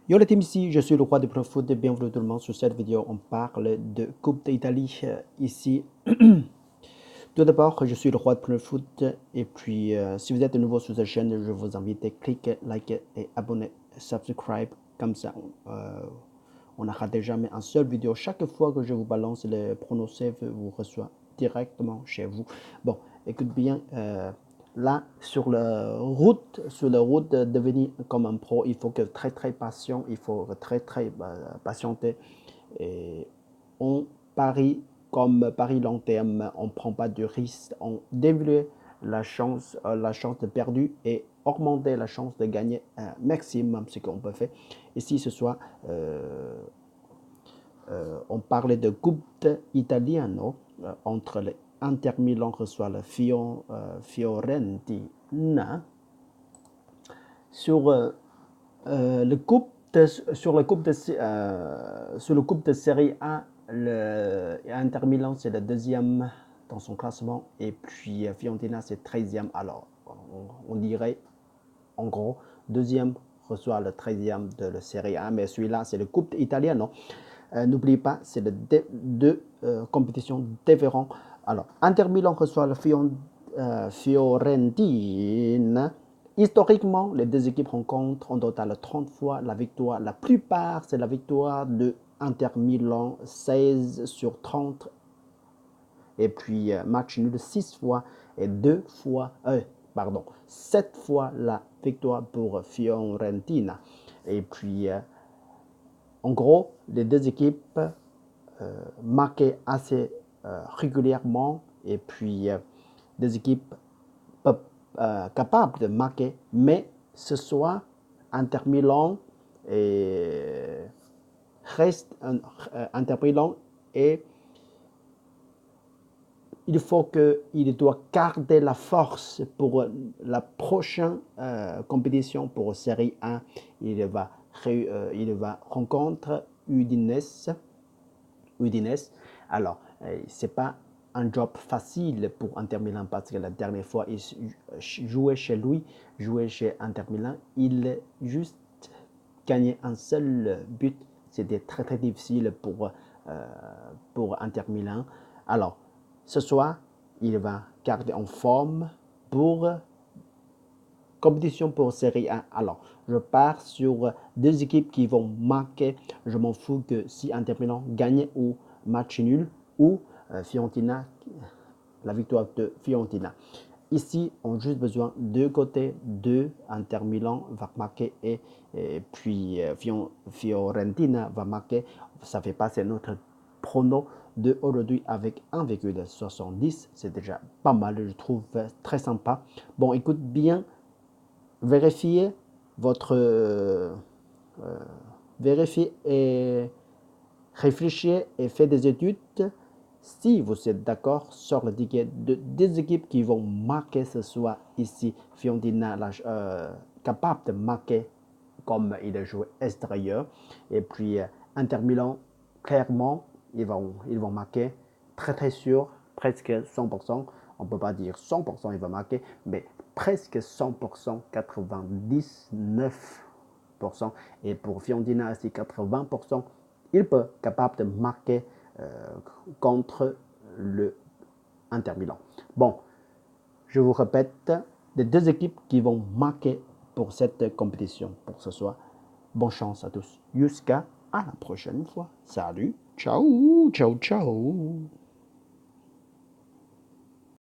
Yo la team ici, je suis le roi de Pro Foot, bienvenue tout le monde sur cette vidéo, on parle de Coupe d'Italie ici. Tout d'abord, je suis le roi de Pro Foot et puis si vous êtes nouveau sur cette chaîne, je vous invite à cliquer, liker et abonner, subscribe, comme ça on ne rate jamais un seul vidéo. Chaque fois que je vous balance le pronostic, vous reçoit directement chez vous. Bon, écoute bien, là, sur la route de devenir comme un pro, il faut que très patient, il faut très patienter. Et on parie comme parie long terme, on ne prend pas de risque, on dévalue la chance de perdre et augmenter la chance de gagner un maximum ce qu'on peut faire. Ici, ce soir, on parlait de Coupe Italiano entre les Inter Milan reçoit la Fiorentina. Sur le coupe sur le coupe de Série A, Inter Milan c'est le deuxième dans son classement et puis Fiorentina c'est 13e. Alors on dirait en gros deuxième reçoit le 13e de la Série A, mais celui-là c'est le coupe italien, non? N'oubliez pas, c'est deux compétitions différentes. Alors, Inter Milan reçoit le Fiorentina. Historiquement, les deux équipes rencontrent en total 30 fois la victoire. La plupart, c'est la victoire de Inter Milan, 16 sur 30. Et puis, match nul 6 fois et 7 fois la victoire pour Fiorentina. Et puis, en gros, les deux équipes marquaient assez régulièrement et puis des équipes capables de marquer. Mais ce soir, Inter Milan reste Inter Milan et il faut qu'il doit garder la force pour la prochaine compétition pour Série 1. Il va rencontrer Udinese. Alors, ce n'est pas un job facile pour Inter Milan parce que la dernière fois, il jouait chez Inter Milan, il juste gagné un seul but. C'était très difficile pour Inter Milan. Alors, ce soir, il va garder en forme pour compétition pour Série 1. Alors, je pars sur deux équipes qui vont marquer. Je m'en fous que si Inter Milan gagne ou match nul ou Fiorentina, la victoire de Fiorentina. Ici, on a juste besoin de côté de Inter Milan va marquer et puis Fiorentina va marquer. Ça fait passer notre prono de aujourd'hui avec 1,70. C'est déjà pas mal, je trouve très sympa. Bon, écoute bien, vérifiez vérifiez et réfléchissez et faites des études. Si vous êtes d'accord sur le ticket de des équipes qui vont marquer ce soir ici, Fiorentina capable de marquer comme il a joué extérieur. Et puis Inter Milan, clairement, ils vont marquer très sûr, presque 100%. On ne peut pas dire 100% il va marquer, mais presque 100%, 99%. Et pour Fiorentina, c'est 80%. Il peut être capable de marquer contre le Inter Milan. Bon, je vous répète, les deux équipes qui vont marquer pour cette compétition pour ce soir. Bonne chance à tous. Jusqu'à la prochaine fois. Salut, ciao.